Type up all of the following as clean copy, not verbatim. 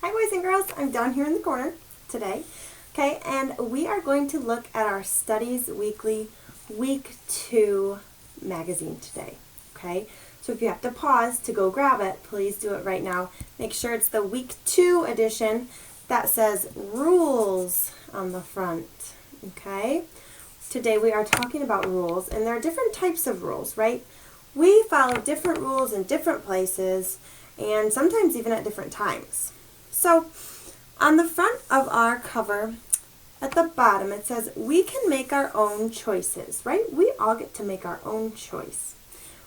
Hi boys and girls, I'm down here in the corner today, okay, and we are going to look at our Studies Weekly Week 2 magazine today, okay? So if you have to pause to go grab it, please do it right now. Make sure it's the Week 2 edition that says rules on the front, okay? Today we are talking about rules, and there are different types of rules, right? We follow different rules in different places, and sometimes even at different times. So, on the front of our cover, at the bottom, it says, we can make our own choices, right? We all get to make our own choice.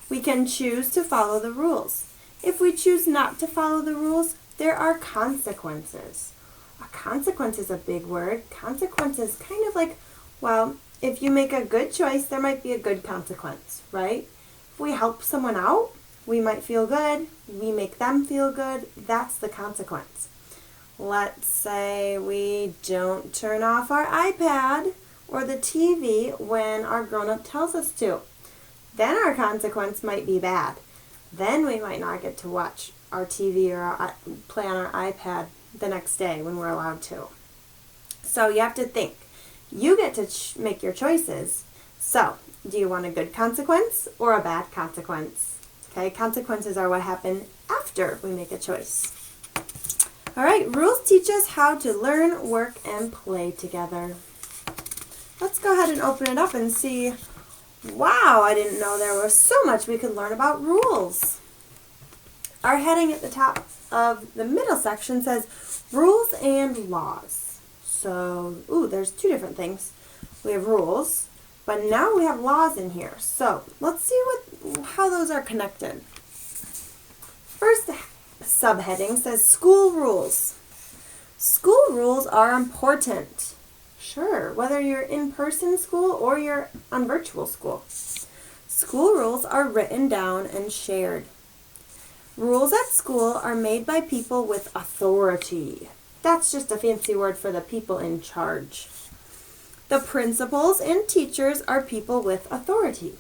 We can choose to follow the rules. If we choose not to follow the rules, there are consequences. A consequence is a big word. Consequences, kind of like, well, if you make a good choice, there might be a good consequence, right? If we help someone out, we might feel good. We make them feel good. That's the consequence. Let's say we don't turn off our iPad or the TV when our grown-up tells us to. Then our consequence might be bad. Then we might not get to watch our TV or play on our iPad the next day when we're allowed to. So you have to think. You get to make your choices. So, do you want a good consequence or a bad consequence? Okay, consequences are what happen after we make a choice. All right, rules teach us how to learn, work, and play together. Let's go ahead and open it up and see. Wow, I didn't know there was so much we could learn about rules. Our heading at the top of the middle section says rules and laws. So, there's two different things. We have rules, but now we have laws in here. So, let's see how those are connected. First subheading says school rules. School rules are important. Sure, whether you're in-person school or you're on virtual school. School rules are written down and shared. Rules at school are made by people with authority. That's just a fancy word for the people in charge. The principals and teachers are people with authority.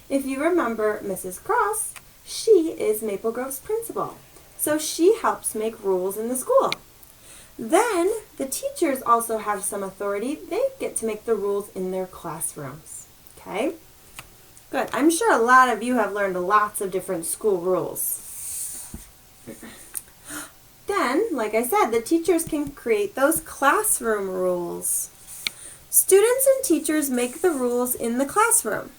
If you remember Mrs. Cross, she is Maple Grove's principal. So she helps make rules in the school. Then the teachers also have some authority. They get to make the rules in their classrooms. Okay? Good. I'm sure a lot of you have learned lots of different school rules. Then, like I said, the teachers can create those classroom rules. Students and teachers make the rules in the classroom.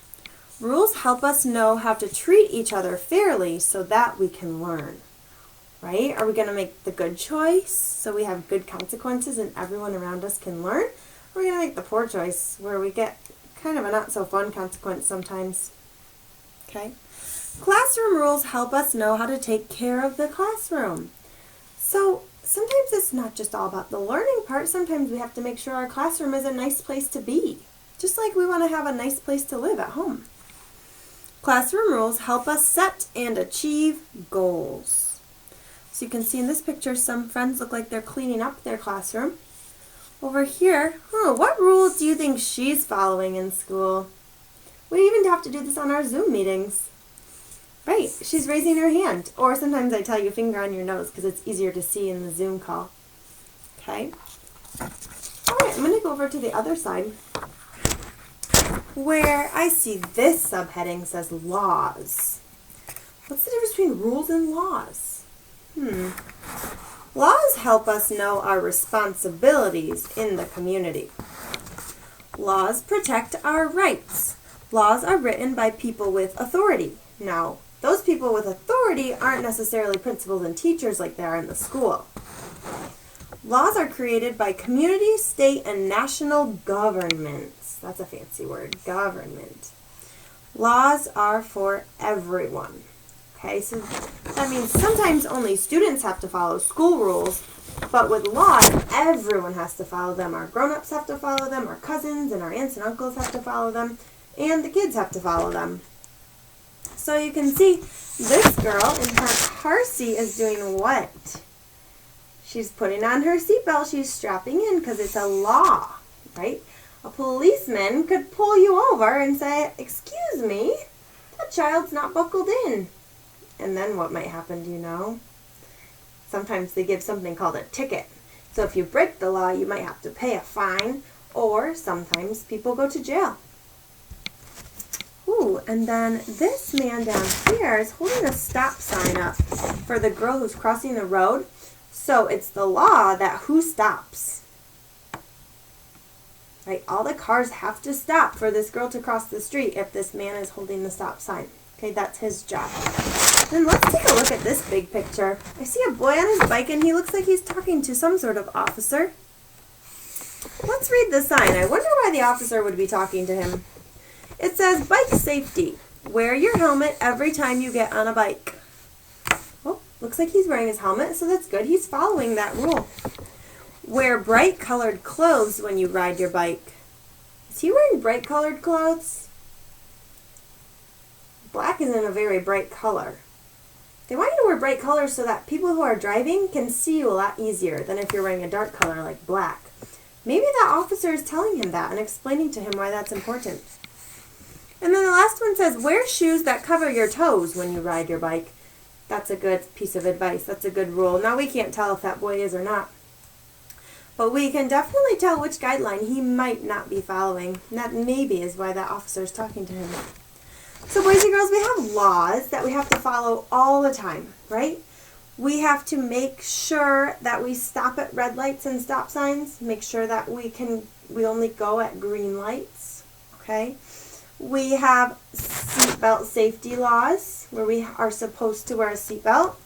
Rules help us know how to treat each other fairly so that we can learn. Right? Are we going to make the good choice so we have good consequences and everyone around us can learn? Or are we going to make the poor choice where we get kind of a not so fun consequence sometimes? Okay? Classroom rules help us know how to take care of the classroom. So sometimes it's not just all about the learning part. Sometimes we have to make sure our classroom is a nice place to be. Just like we want to have a nice place to live at home. Classroom rules help us set and achieve goals. So you can see in this picture, some friends look like they're cleaning up their classroom. Over here, what rules do you think she's following in school? We even have to do this on our Zoom meetings. Right, she's raising her hand. Or sometimes I tell you finger on your nose because it's easier to see in the Zoom call. Okay. All right, I'm going to go over to the other side where I see this subheading says laws. What's the difference between rules and laws? Laws help us know our responsibilities in the community. Laws protect our rights. Laws are written by people with authority. Now, those people with authority aren't necessarily principals and teachers like they are in the school. Laws are created by community, state, and national governments. That's a fancy word, government. Laws are for everyone. Okay, so that means sometimes only students have to follow school rules, but with laws, everyone has to follow them. Our grown-ups have to follow them, our cousins and our aunts and uncles have to follow them, and the kids have to follow them. So you can see this girl in her car seat is doing what? She's putting on her seatbelt. She's strapping in because it's a law, right? A policeman could pull you over and say, "Excuse me, that child's not buckled in." And then what might happen, do you know? Sometimes they give something called a ticket. So if you break the law, you might have to pay a fine, or sometimes people go to jail. Ooh, and then this man down here is holding a stop sign up for the girl who's crossing the road. So it's the law that who stops. Right, all the cars have to stop for this girl to cross the street if this man is holding the stop sign. Okay, that's his job. Then let's take a look at this big picture. I see a boy on his bike and he looks like he's talking to some sort of officer. Let's read the sign. I wonder why the officer would be talking to him. It says, bike safety. Wear your helmet every time you get on a bike. Oh, looks like he's wearing his helmet, so that's good. He's following that rule. Wear bright colored clothes when you ride your bike. Is he wearing bright colored clothes? Black isn't a very bright color. They want you to wear bright colors so that people who are driving can see you a lot easier than if you're wearing a dark color like black. Maybe that officer is telling him that and explaining to him why that's important. And then the last one says, wear shoes that cover your toes when you ride your bike. That's a good piece of advice. That's a good rule. Now we can't tell if that boy is or not. But we can definitely tell which guideline he might not be following. And that maybe is why that officer is talking to him. So boys and girls, we have laws that we have to follow all the time, right? We have to make sure that we stop at red lights and stop signs. Make sure that we only go at green lights, okay? We have seatbelt safety laws where we are supposed to wear a seatbelt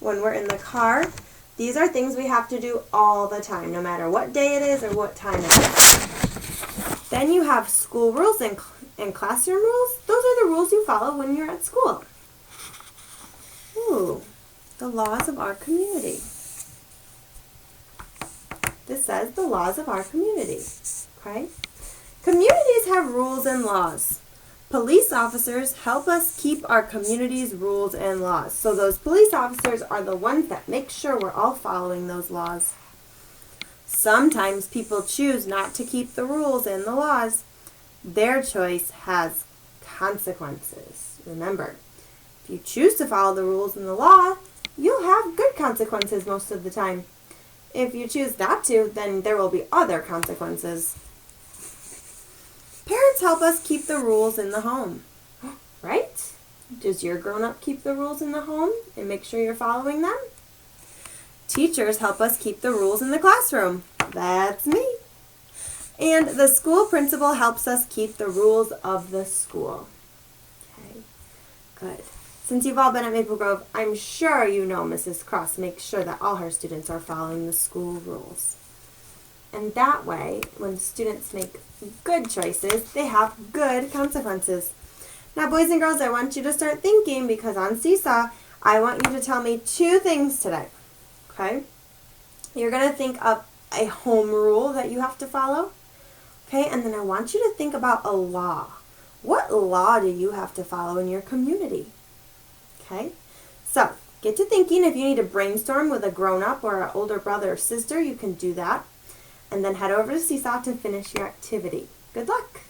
when we're in the car. These are things we have to do all the time, no matter what day it is or what time it is. Then you have school rules and classroom rules. Those are the rules you follow when you're at school. Ooh, the laws of our community. This says the laws of our community, okay? Communities have rules and laws. Police officers help us keep our community's rules and laws. So those police officers are the ones that make sure we're all following those laws. Sometimes people choose not to keep the rules and the laws. Their choice has consequences. Remember, if you choose to follow the rules and the law, you'll have good consequences most of the time. If you choose not to, then there will be other consequences. Parents help us keep the rules in the home, right? Does your grown-up keep the rules in the home and make sure you're following them? Teachers help us keep the rules in the classroom. That's me. And the school principal helps us keep the rules of the school. Okay, good. Since you've all been at Maple Grove, I'm sure you know Mrs. Cross makes sure that all her students are following the school rules. And that way, when students make good choices, they have good consequences. Now, boys and girls, I want you to start thinking, because on Seesaw, I want you to tell me 2 things today, okay? You're going to think of a home rule that you have to follow, okay? And then I want you to think about a law. What law do you have to follow in your community, okay? So, get to thinking. If you need to brainstorm with a grown-up or an older brother or sister, you can do that. And then head over to Seesaw to finish your activity. Good luck!